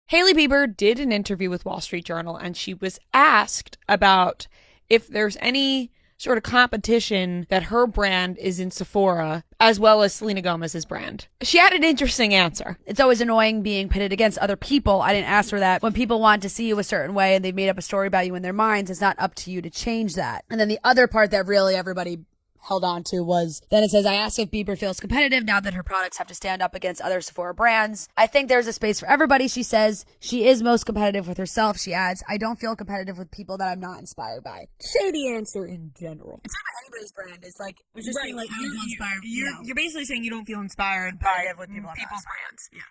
Hailey Bieber did an interview with Wall Street Journal, and she was asked about if there's any sort of competition that her brand is in Sephora, as well as Selena Gomez's brand. She had an interesting answer. It's always annoying being pitted against other people. I didn't ask for that. When people want to see you a certain way and they've made up a story about you in their minds, it's not up to you to change that. And then the other part that really everybody held on to was, then it says, I asked if Bieber feels competitive now that her products have to stand up against other Sephora brands. I think there's a space for everybody. She says she is most competitive with herself. She adds, I don't feel competitive with people that I'm not inspired by. Shady answer in general. It's not about anybody's brand. It's like, we're just saying, like, I don't feel inspired. You're basically saying you don't feel inspired by with people's brands. Yeah.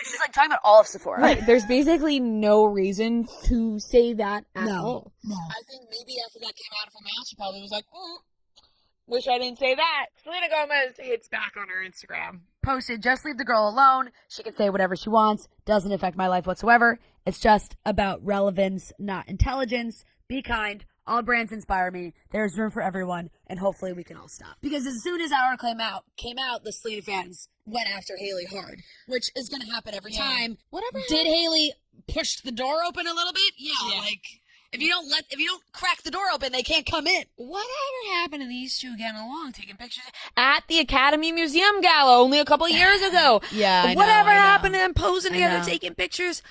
She's like talking about all of Sephora. Right. There's basically no reason to say that at all. No. I think maybe after that came out of her mouth, she probably was like, wish I didn't say that. Selena Gomez hits back on her Instagram. Posted, just leave the girl alone. She can say whatever she wants. Doesn't affect my life whatsoever. It's just about relevance, not intelligence. Be kind. All brands inspire me. There's room for everyone, and hopefully we can all stop. Because as soon as our came out, the Selena fans went after Hailey hard, which is going to happen every time. Whatever. Did Hailey push the door open a little bit? Yeah. Like, if you don't crack the door open, they can't come in. Whatever happened to these two getting along, taking pictures at the Academy Museum Gala only a couple of years ago? Yeah, Whatever happened to them posing together, taking pictures?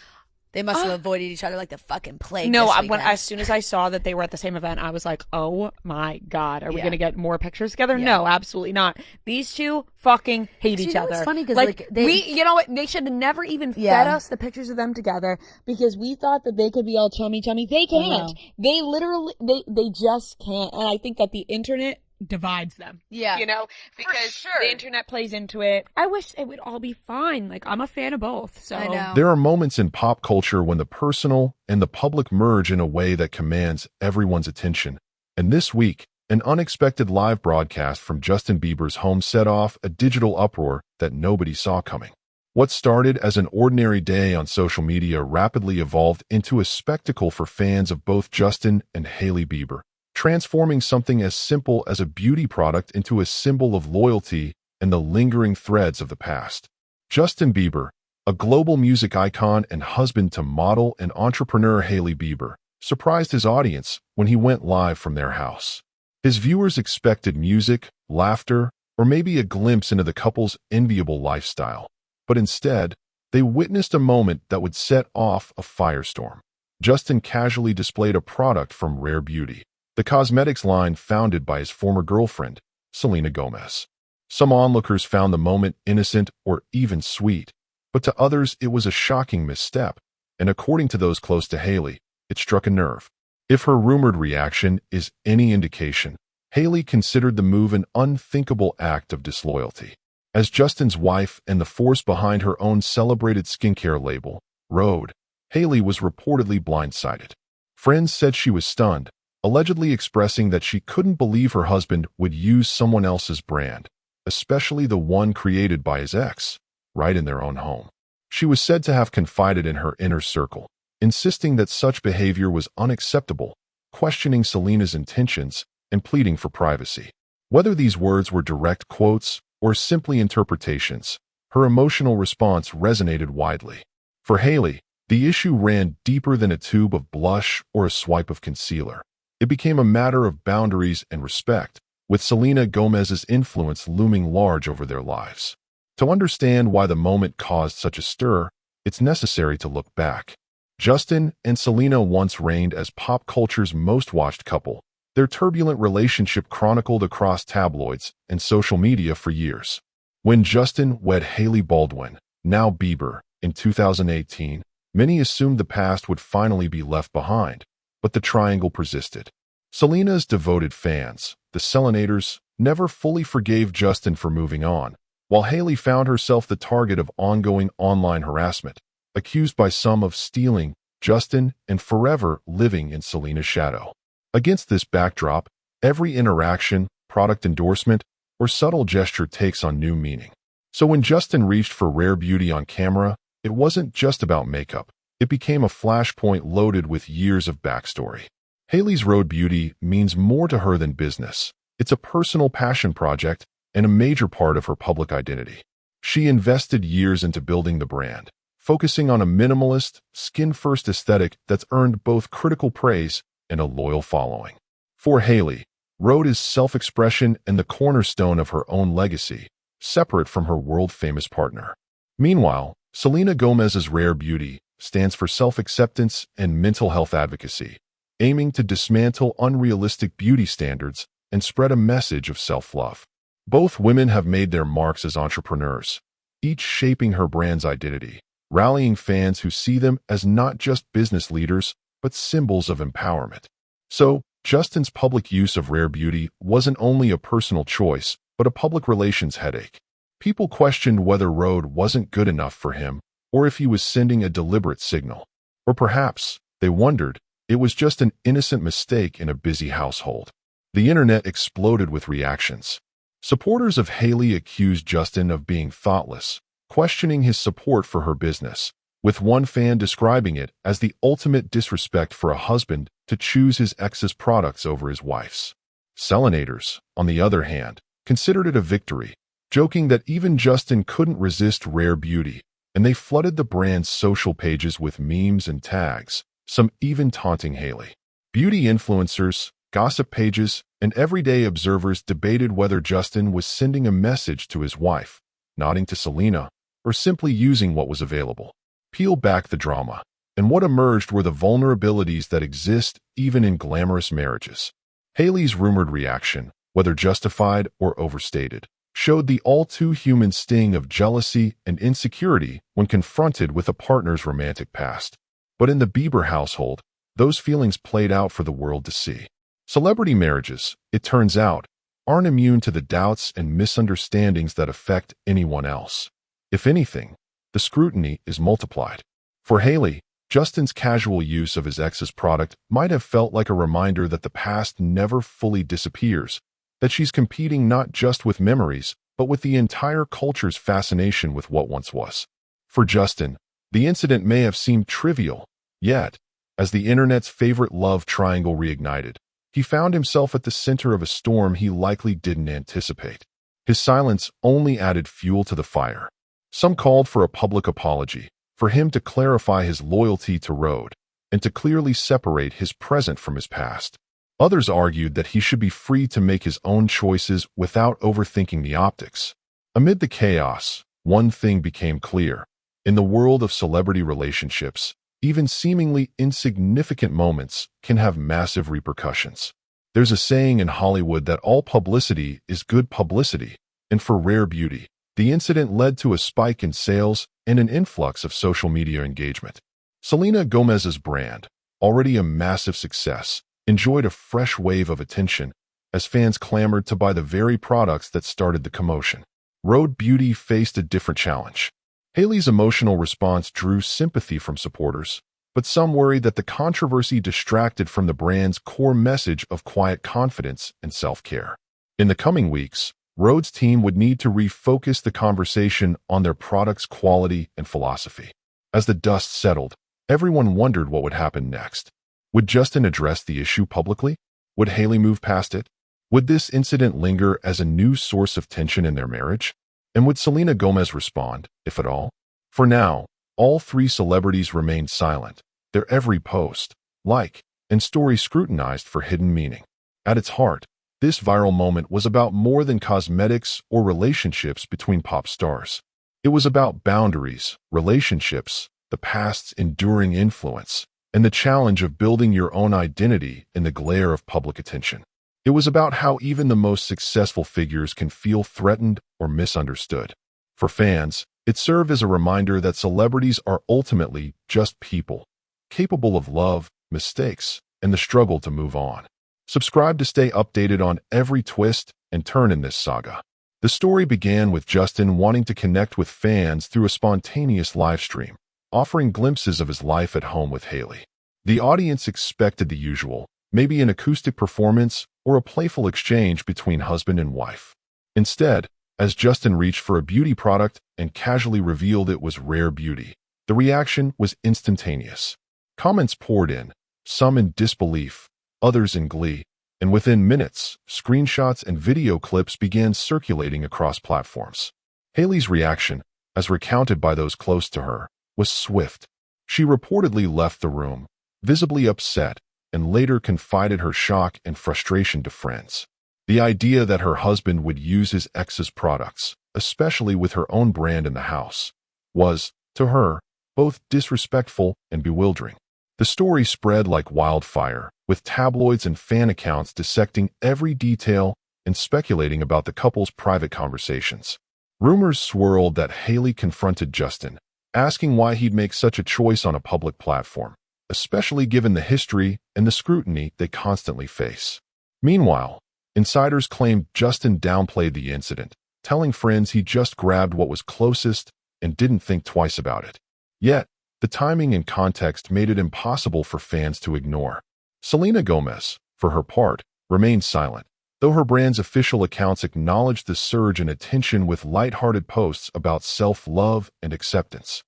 They must have avoided each other like the fucking plague. No, as soon as I saw that they were at the same event, I was like, oh my God, are we going to get more pictures together? Yeah. No, absolutely not. These two fucking hate each other. It's funny because you know what? They should have never even fed us the pictures of them together because we thought that they could be all chummy. They can't. They literally, they just can't. And I think that the internet divides them. Yeah. You know, because the internet plays into it. I wish it would all be fine. Like, I'm a fan of both. So I know. There are moments in pop culture when the personal and the public merge in a way that commands everyone's attention. And this week, an unexpected live broadcast from Justin Bieber's home set off a digital uproar that nobody saw coming. What started as an ordinary day on social media rapidly evolved into a spectacle for fans of both Justin and Hailey Bieber, transforming something as simple as a beauty product into a symbol of loyalty and the lingering threads of the past. Justin Bieber, a global music icon and husband to model and entrepreneur Hailey Bieber, surprised his audience when he went live from their house. His viewers expected music, laughter, or maybe a glimpse into the couple's enviable lifestyle. But instead, they witnessed a moment that would set off a firestorm. Justin casually displayed a product from Rare Beauty, the cosmetics line founded by his former girlfriend, Selena Gomez. Some onlookers found the moment innocent or even sweet, but to others it was a shocking misstep, and according to those close to Hailey, it struck a nerve. If her rumored reaction is any indication, Hailey considered the move an unthinkable act of disloyalty. As Justin's wife and the force behind her own celebrated skincare label, Rhode, Hailey was reportedly blindsided. Friends said she was stunned, allegedly expressing that she couldn't believe her husband would use someone else's brand, especially the one created by his ex, right in their own home. She was said to have confided in her inner circle, insisting that such behavior was unacceptable, questioning Selena's intentions and pleading for privacy. Whether these words were direct quotes or simply interpretations, her emotional response resonated widely. For Hailey, the issue ran deeper than a tube of blush or a swipe of concealer. It became a matter of boundaries and respect, with Selena Gomez's influence looming large over their lives. To understand why the moment caused such a stir, it's necessary to look back. Justin and Selena once reigned as pop culture's most watched couple, their turbulent relationship chronicled across tabloids and social media for years. When Justin wed Hailey Baldwin, now Bieber, in 2018, many assumed the past would finally be left behind, but the triangle persisted. Selena's devoted fans, the Selenators, never fully forgave Justin for moving on, while Hailey found herself the target of ongoing online harassment, accused by some of stealing Justin and forever living in Selena's shadow. Against this backdrop, every interaction, product endorsement, or subtle gesture takes on new meaning. So when Justin reached for Rare Beauty on camera, it wasn't just about makeup. It became a flashpoint loaded with years of backstory. Hailey's Rhode Beauty means more to her than business. It's a personal passion project and a major part of her public identity. She invested years into building the brand, focusing on a minimalist, skin-first aesthetic that's earned both critical praise and a loyal following. For Hailey, Rhode is self-expression and the cornerstone of her own legacy, separate from her world-famous partner. Meanwhile, Selena Gomez's Rare Beauty stands for self-acceptance and mental health advocacy, aiming to dismantle unrealistic beauty standards and spread a message of self-love. Both women have made their marks as entrepreneurs, each shaping her brand's identity, rallying fans who see them as not just business leaders, but symbols of empowerment. So, Justin's public use of Rare Beauty wasn't only a personal choice, but a public relations headache. People questioned whether Rhode wasn't good enough for him, or if he was sending a deliberate signal. Or perhaps, they wondered, it was just an innocent mistake in a busy household. The internet exploded with reactions. Supporters of Hailey accused Justin of being thoughtless, questioning his support for her business, with one fan describing it as the ultimate disrespect for a husband to choose his ex's products over his wife's. Selenators, on the other hand, considered it a victory, joking that even Justin couldn't resist Rare Beauty, and they flooded the brand's social pages with memes and tags, some even taunting Hailey. Beauty influencers, gossip pages, and everyday observers debated whether Justin was sending a message to his wife, nodding to Selena, or simply using what was available. Peel back the drama, and what emerged were the vulnerabilities that exist even in glamorous marriages. Hailey's rumored reaction, whether justified or overstated, showed the all-too-human sting of jealousy and insecurity when confronted with a partner's romantic past. But in the Bieber household, those feelings played out for the world to see. Celebrity marriages, it turns out, aren't immune to the doubts and misunderstandings that affect anyone else. If anything, the scrutiny is multiplied. For Hailey, Justin's casual use of his ex's product might have felt like a reminder that the past never fully disappears, that she's competing not just with memories, but with the entire culture's fascination with what once was. For Justin, the incident may have seemed trivial, yet, as the internet's favorite love triangle reignited, he found himself at the center of a storm he likely didn't anticipate. His silence only added fuel to the fire. Some called for a public apology, for him to clarify his loyalty to Rhode, and to clearly separate his present from his past. Others argued that he should be free to make his own choices without overthinking the optics. Amid the chaos, one thing became clear. In the world of celebrity relationships, even seemingly insignificant moments can have massive repercussions. There's a saying in Hollywood that all publicity is good publicity, and for Rare Beauty, the incident led to a spike in sales and an influx of social media engagement. Selena Gomez's brand, already a massive success, enjoyed a fresh wave of attention as fans clamored to buy the very products that started the commotion. Rhode Beauty faced a different challenge. Hailey's emotional response drew sympathy from supporters, but some worried that the controversy distracted from the brand's core message of quiet confidence and self-care. In the coming weeks, Rhode's team would need to refocus the conversation on their product's quality and philosophy. As the dust settled, everyone wondered what would happen next. Would Justin address the issue publicly? Would Hailey move past it? Would this incident linger as a new source of tension in their marriage? And would Selena Gomez respond, if at all? For now, all three celebrities remained silent, their every post, like, and story scrutinized for hidden meaning. At its heart, this viral moment was about more than cosmetics or relationships between pop stars. It was about boundaries, relationships, the past's enduring influence, and the challenge of building your own identity in the glare of public attention. It was about how even the most successful figures can feel threatened or misunderstood. For fans, it served as a reminder that celebrities are ultimately just people, capable of love, mistakes, and the struggle to move on. Subscribe to stay updated on every twist and turn in this saga. The story began with Justin wanting to connect with fans through a spontaneous livestream, offering glimpses of his life at home with Hailey. The audience expected the usual, maybe an acoustic performance or a playful exchange between husband and wife. Instead, as Justin reached for a beauty product and casually revealed it was Rare Beauty, the reaction was instantaneous. Comments poured in, some in disbelief, others in glee, and within minutes, screenshots and video clips began circulating across platforms. Hailey's reaction, as recounted by those close to her, was swift. She reportedly left the room, visibly upset, and later confided her shock and frustration to friends. The idea that her husband would use his ex's products, especially with her own brand in the house, was, to her, both disrespectful and bewildering. The story spread like wildfire, with tabloids and fan accounts dissecting every detail and speculating about the couple's private conversations. Rumors swirled that Hailey confronted Justin, asking why he'd make such a choice on a public platform, especially given the history and the scrutiny they constantly face. Meanwhile, insiders claimed Justin downplayed the incident, telling friends he just grabbed what was closest and didn't think twice about it. Yet, the timing and context made it impossible for fans to ignore. Selena Gomez, for her part, remained silent, though her brand's official accounts acknowledged the surge in attention with lighthearted posts about self-love and acceptance.